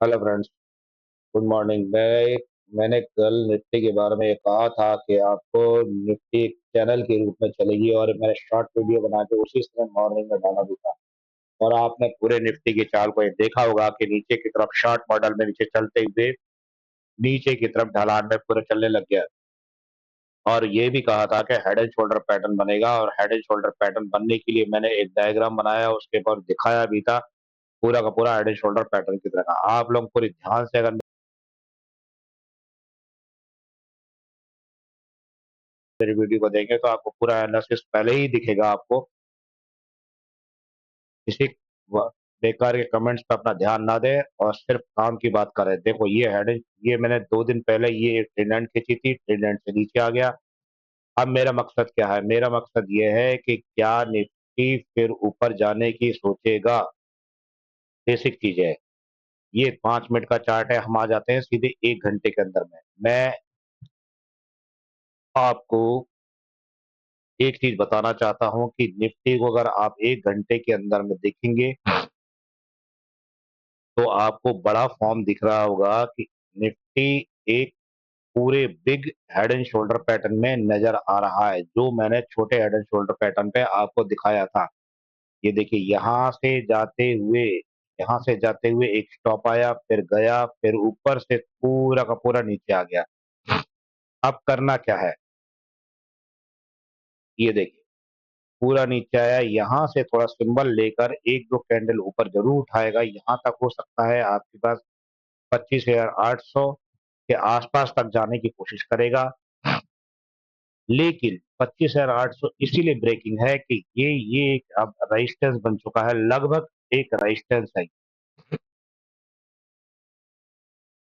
Hello friends. Good morning. मैंने कल Nifty के बारे में ये कहा था कि आपको निफ्टी एक चैनल के रूप में चलेगी और मैंने शॉर्ट वीडियो बना के उसी समय मॉर्निंग में डाला भी था। और आपने पूरे निफ्टी की चाल को ये देखा होगा कि नीचे की तरफ शॉर्ट मॉडल में नीचे चलते हुए नीचे की तरफ ढलान में पूरे चलने लग गया। और ये भी कहा था कि हेड एंड शोल्डर पैटर्न बनेगा और हेड एंड शोल्डर पैटर्न बनने के लिए मैंने एक डायग्राम बनाया, उसके ऊपर दिखाया भी था पूरा का पूरा हेड एंड शोल्डर पैटर्न की तरह का। आप लोग पूरी ध्यान से अगर मेरी वीडियो को देंगे तो आपको पूरा एनालिसिस पहले ही दिखेगा। आपको किसी बेकार के कमेंट्स पे अपना ध्यान ना दें और सिर्फ काम की बात करें। देखो ये हेडिंग, ये मैंने 2 दिन पहले ये ट्रेंड लाइन खींची थी, ट्रेंड लाइन से नीचे आ गया। अब मेरा मकसद क्या है? मेरा मकसद ये है कि क्या निफ्टी फिर ऊपर जाने की सोचेगा। बेसिक चीज है। ये 5 मिनट का चार्ट है, हम आ जाते हैं सीधे 1 घंटे के अंदर में। मैं आपको एक चीज बताना चाहता हूं कि निफ्टी को अगर आप 1 घंटे के अंदर में देखेंगे तो आपको बड़ा फॉर्म दिख रहा होगा कि निफ्टी एक पूरे big head and shoulder pattern में नजर आ रहा है, जो मैंने छोटे हेड एंड शोल्डर पैटर्न पे आपको दिखाया था। ये देखिए, यहाँ से जाते हुए एक स्टॉप आया, फिर गया, फिर ऊपर से पूरा का पूरा नीचे आ गया। अब करना क्या है? ये देखिए, पूरा नीचे आया, यहाँ से थोड़ा सिंबल लेकर एक दो कैंडल ऊपर जरूर उठाएगा। यहाँ तक हो सकता है आपके पास 25,800 के आसपास तक जाने की कोशिश करेगा। लेकिन 25,800 इसीलिए ब्रेकिंग है कि ये एक अब रेजिस्टेंस बन चुका है, लगभग एक रेजिस्टेंस है।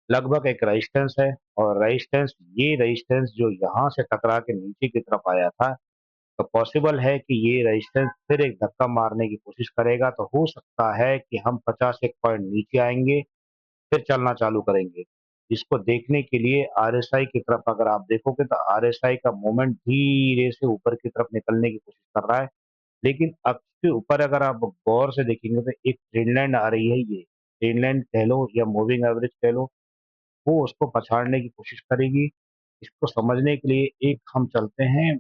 लगभग एक रेजिस्टेंस है। और रेजिस्टेंस जो यहाँ से टकरा के नीचे की तरफ आया था, तो पॉसिबल है कि ये रेजिस्टेंस फिर एक धक्का मारने की कोशिश करेगा। तो हो सकता है कि हम 50 एक पॉइंट नीचे आएंगे, फिर चलना चालू करेंगे। इसको देखने के लिए आरएसआई की तरफ अगर आप देखोगे तो आरएसआई का मूवमेंट धीरे से ऊपर की तरफ निकलने की कोशिश कर रहा है। लेकिन अब के ऊपर अगर आप गौर से देखेंगे तो एक ट्रेंड लाइन आ रही है। ये ट्रेंड लाइन कह लो या मूविंग एवरेज कह लो, वो उसको पछाड़ने की कोशिश करेगी। इसको समझने के लिए एक हम चलते हैं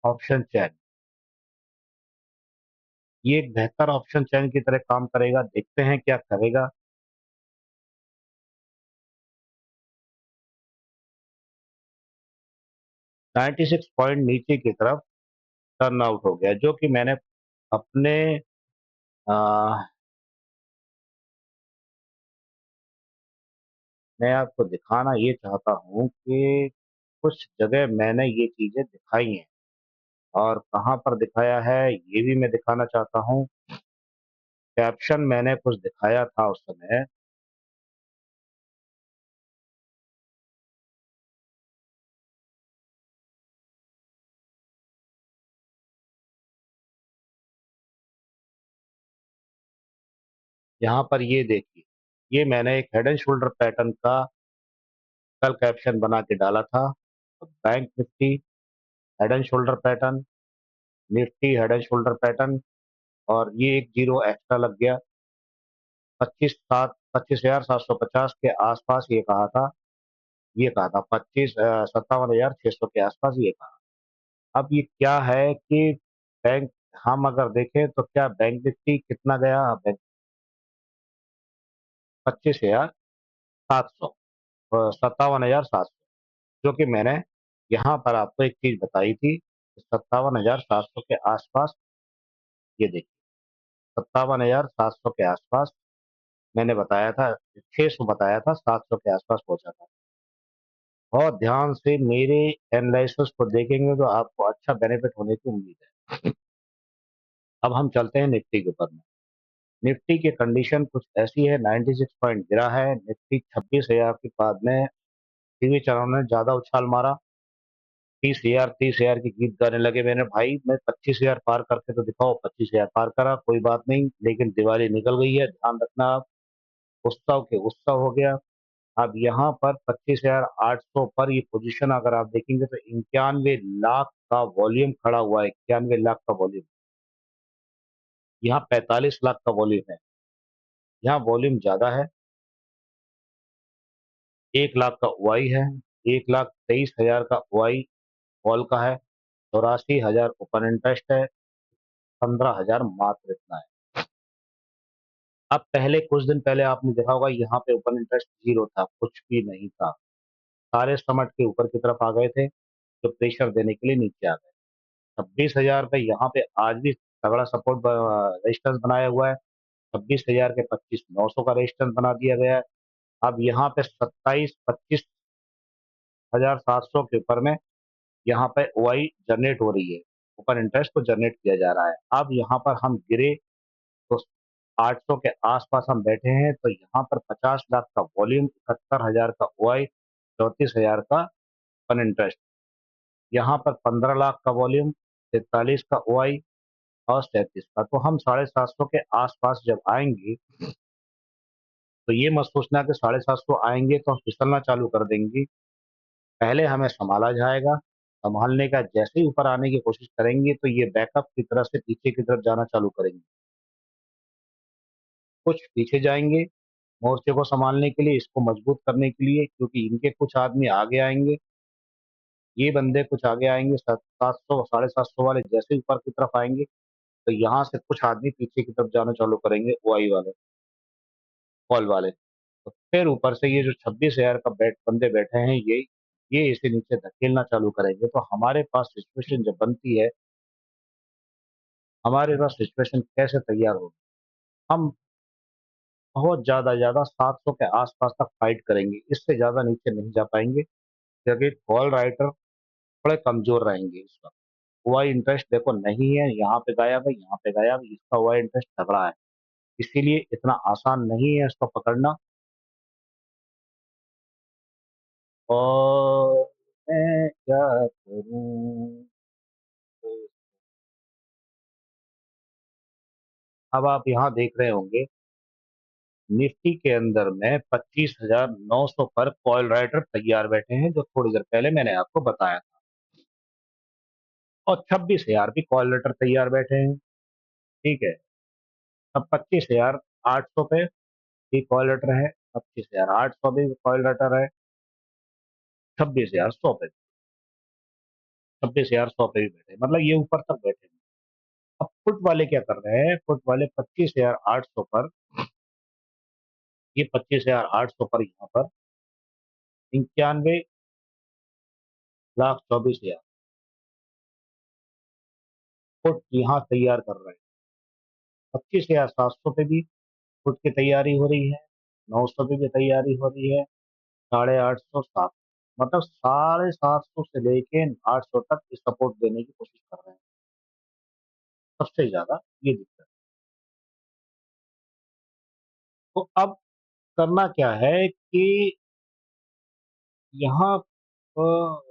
ऑप्शन चैन। ये एक बेहतर ऑप्शन चैन की तरह काम करेगा, देखते हैं क्या करेगा। 96 पॉइंट नीचे की तरफ टर्न आउट हो गया, जो कि मैंने अपने आ, मैं आपको दिखाना ये चाहता हूँ कि कुछ जगह मैंने ये चीजें दिखाई हैं और कहाँ पर दिखाया है ये भी मैं दिखाना चाहता हूँ। कैप्शन मैंने कुछ दिखाया था उस समय। यहाँ पर ये देखिए, ये मैंने एक हेड एंड शोल्डर पैटर्न का कल कैप्शन बना के डाला था। Bank Nifty head and shoulder pattern, Nifty head and shoulder pattern, और ये एक जीरो एक्स्ट्रा लग गया। 25,750 के आसपास ये कहा था। ये कहा था 57,600 के आसपास ये कहा। अब ये क्या है कि बैंक, हम अगर देखें तो क्या बैंक निफ्टी कितना गया? बैंक 25,700, 57,700, जो कि मैंने यहाँ पर आपको एक चीज बताई थी, 57,700 के आसपास। ये देखिए, 57,700 के आसपास मैंने बताया था, 600 बताया था, 700 के आसपास पहुंचा था। और ध्यान से मेरे एनालिसिस को देखेंगे तो आपको अच्छा बेनिफिट होने की उम्मीद है। अब हम चलते हैं निफ्टी के ऊपर में। निफ्टी की कंडीशन कुछ ऐसी है, 96 पॉइंट गिरा है निफ्टी। 26,000 के बाद में टीवी चैनल ने ज्यादा उछाल मारा। 30,000 की गीत गाने लगे। मैंने भाई मैं 25,000 पार करके तो दिखाओ। 25,000 पार करा, कोई बात नहीं, लेकिन दिवाली निकल गई है, ध्यान रखना आप। उत्सव के उत्सव हो गया। अब यहाँ पर 25,800 पर ये पोजीशन अगर आप देखेंगे तो 91 लाख का वॉल्यूम खड़ा हुआ है। 91 लाख का वॉल्यूम, यहाँ 45 लाख का वॉल्यूम है। यहाँ वॉल्यूम ज़्यादा है, 1 लाख का ओआई है, 1,23,000 का ओआई कॉल का है, 84,000 ओपन इंटरेस्ट है, 15,000 मात्र इतना है। अब पहले कुछ दिन पहले आपने देखा होगा यहाँ पे ओपन इंटरेस्ट 0 था, कुछ भी नहीं था। सारे समझ के ऊपर की तरफ आ गए थे, जो प्रेशर देने के लिए नीचे आ गए। 26,000 पे यहाँ पे आज भी तगड़ा सपोर्ट रेजिस्टेंस बनाया हुआ है। 26,000 के 25,900 का रेजिस्टेंस बना दिया गया है। अब यहाँ पे 27,25,700 के ऊपर में यहाँ पे ओआई जनरेट हो रही है, ओपन इंटरेस्ट को जनरेट किया जा रहा है। अब यहाँ पर हम गिरे तो 800 के आसपास हम बैठे हैं, तो यहाँ पर 50 लाख का वॉल्यूम, 71,000 का ओआई, 34,000 का ओपन इंटरेस्ट। यहाँ पर 15 लाख का वॉल्यूम, 43 का ओआई और 37 का। तो हम 750 के आसपास जब आएंगे, तो ये मत सोचना कि 750 आएंगे तो हम फिसलना चालू कर देंगे। पहले हमें संभाला जाएगा, संभालने का जैसे ही ऊपर आने की कोशिश करेंगे तो ये बैकअप की तरफ से पीछे की तरफ जाना चालू करेंगे। कुछ पीछे जाएंगे मोर्चे को संभालने के लिए, इसको मजबूत करने के लिए, क्योंकि इनके कुछ आदमी आगे आएंगे। ये बंदे कुछ आगे आएंगे, 700 750 वाले जैसे ऊपर की तरफ आएंगे, तो यहाँ से कुछ आदमी पीछे की तरफ जाना चालू करेंगे, ओआई वाले, कॉल वाले। तो फिर ऊपर से ये जो 26,000 का बंदे बैठे हैं, ये इसे नीचे धकेलना चालू करेंगे। तो हमारे पास सिचुएशन जब बनती है, हमारे पास सिचुएशन कैसे तैयार होगी, हम बहुत ज्यादा 700 के आसपास तक फाइट करेंगे, इससे ज्यादा नीचे नहीं जा पाएंगे, क्योंकि कॉल राइटर थोड़े कमजोर रहेंगे इस वक्त। ओआई इंटरेस्ट देखो नहीं है, यहाँ पे गायब है, यहाँ पे गायब, इसका ओआई इंटरेस्ट तगड़ा है, इसीलिए इतना आसान नहीं है इसको पकड़ना। और मैं क्या करूं। अब आप यहाँ देख रहे होंगे, निफ्टी के अंदर में 25,900 पर कॉल राइटर तैयार बैठे हैं, जो थोड़ी देर पहले मैंने आपको बताया था। और 26,000 भी कॉल राइटर तैयार बैठे हैं। ठीक है। अब 25,800 पे भी कॉल राइटर है, 25,800 भी कॉल राइटर है, 26,100 पे, 26,100 पे भी बैठे हैं। मतलब ये ऊपर तक बैठे हैं। अब फुट वाले क्या कर रहे हैं, फुट वाले 25,800 पर, ये 25,800 पर यहाँ पर 91,24,000 फुट यहाँ तैयार कर रहे हैं। 25,700 पे भी फुट की तैयारी हो रही है, 900 पे भी तैयारी हो रही है, 850, 700, मतलब 750 से लेके 800 तक इस सपोर्ट देने की कोशिश कर रहे हैं, सबसे ज्यादा ये दिक्कत। तो अब करना क्या है कि यहाँ पर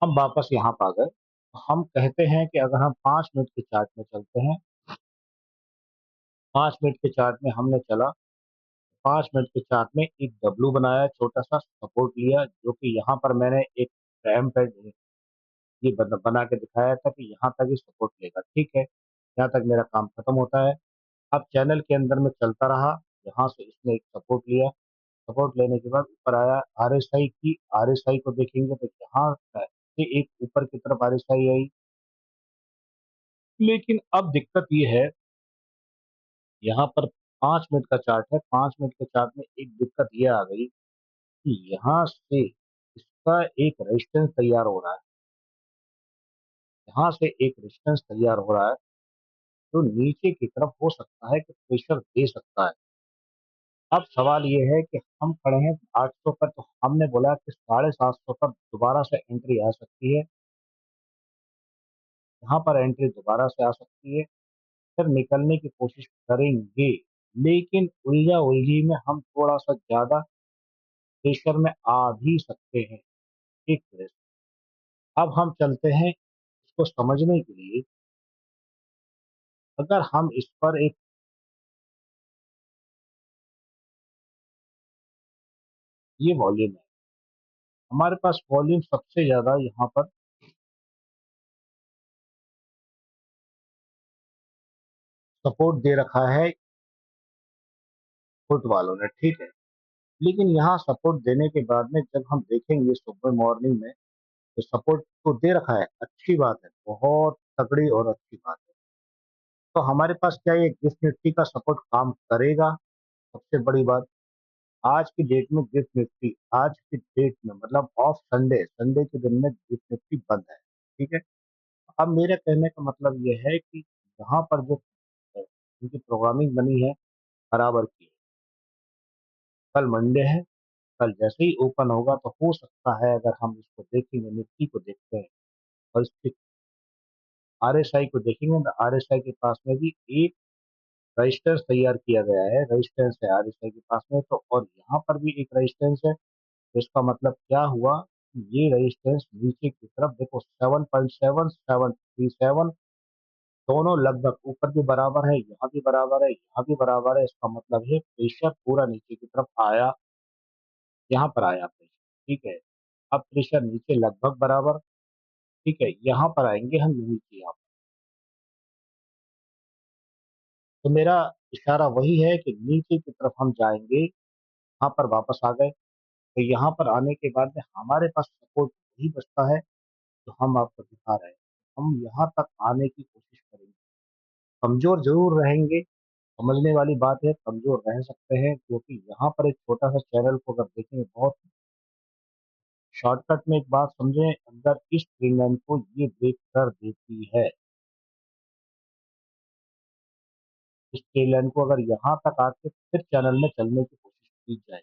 हम वापस यहाँ पर आ गए। हम कहते हैं कि अगर हम 5 मिनट के चार्ट में चलते हैं, 5 मिनट के चार्ट में हमने चला, 5 मिनट के चार्ट में एक डब्लू बनाया, छोटा सा सपोर्ट लिया, जो कि यहाँ पर मैंने एक रैम पे ये बना के दिखाया था कि यहाँ तक ही सपोर्ट लेगा। ठीक है, यहाँ तक मेरा काम खत्म होता है। अब चैनल के अंदर में चलता रहा, यहाँ से इसने एक सपोर्ट लिया, सपोर्ट लेने के बाद ऊपर आया, आरएसआई की, आरएसआई को देखेंगे तो यहाँ से एक ऊपर की तरफ आरएसआई आई। लेकिन अब दिक्कत ये है, यहाँ पर 5 मिनट का चार्ट है, 5 मिनट के चार्ट में एक दिक्कत ये आ गई कि यहाँ से इसका एक रेजिस्टेंस तैयार हो रहा है, यहाँ से एक रेजिस्टेंस तैयार हो रहा है, जो नीचे की तरफ हो सकता है कि प्रेशर दे सकता है। अब सवाल ये है कि हम खड़े हैं 800 पर, तो हमने बोला कि 750 पर दोबारा से एंट्री आ सकती है, यहाँ पर एंट्री दोबारा से आ सकती है, फिर निकलने की कोशिश करेंगे। लेकिन उलझा उलझी में हम थोड़ा सा ज्यादा प्रेशर में आ भी सकते हैं, एक तरह से। अब हम चलते हैं इसको समझने के लिए, अगर हम इस पर एक, ये वॉल्यूम है, हमारे पास वॉल्यूम सबसे ज्यादा यहाँ पर सपोर्ट दे रखा है फुट वालों ने, ठीक है। लेकिन यहाँ सपोर्ट देने के बाद में जब हम देखेंगे सुबह मॉर्निंग में, तो सपोर्ट तो दे रखा है, अच्छी बात है, बहुत तगड़ी और अच्छी बात है। तो हमारे पास क्या ये गिफ्ट निफ्टी का सपोर्ट काम करेगा? सबसे बड़ी बात, आज की डेट में गिफ्ट निफ्टी, आज की डेट में मतलब ऑफ संडे, संडे के दिन में गिफ्ट निफ्टी बंद है, ठीक है। अब मेरे कहने का मतलब ये है कि यहाँ पर जो उनकी प्रोग्रामिंग बनी है, बराबर की है। कल मंडे है, कल जैसे ही ओपन होगा तो हो सकता है, अगर हम इसको देखेंगे, निफ्टी को देखते हैं और इसके आरएसआई को देखेंगे, तो आरएसआई के पास में भी एक रजिस्टेंस तैयार किया गया है, रेजिस्टेंस है आरएसआई के पास में, तो और यहाँ पर भी एक रेजिस्टेंस है। तो इसका मतलब क्या हुआ? ये रेजिस्टेंस नीचे की तरफ देखो, 7.7737, दोनों लगभग ऊपर भी बराबर है, यहाँ भी बराबर है, यहाँ भी बराबर है। इसका मतलब है प्रेशर पूरा नीचे की तरफ आया, यहाँ पर आया प्रेशर, ठीक है। अब प्रेशर नीचे लगभग बराबर, ठीक है, यहाँ पर आएंगे हम नीचे, यहाँ पर। तो मेरा इशारा वही है कि नीचे की तरफ हम जाएंगे, यहाँ पर वापस आ गए, तो यहाँ पर आने के बाद में हमारे पास सपोर्ट वही बचता है जो हम आपको दिखा रहे हैं। हम यहाँ तक आने की कोशिश करेंगे, कमजोर जरूर रहेंगे, समझने वाली बात है, कमजोर रह सकते हैं, क्योंकि यहाँ पर एक छोटा सा चैनल को अगर देखेंगे, बहुत शॉर्टकट में एक बात समझें, अगर इस ट्रेन लाइन को ये ब्रेक कर देती है, इस ट्रेन लाइन को अगर यहाँ तक आके फिर चैनल में चलने की कोशिश की जाए,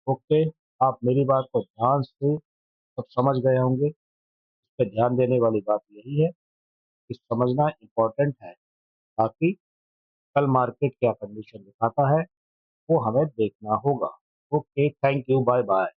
ओके, आप मेरी बात को ध्यान से सब समझ गए होंगे। इस पे ध्यान देने वाली बात यही है कि समझना इम्पोर्टेंट है, ताकि कल मार्केट क्या कंडीशन दिखाता है वो हमें देखना होगा। Okay, thank you, bye bye.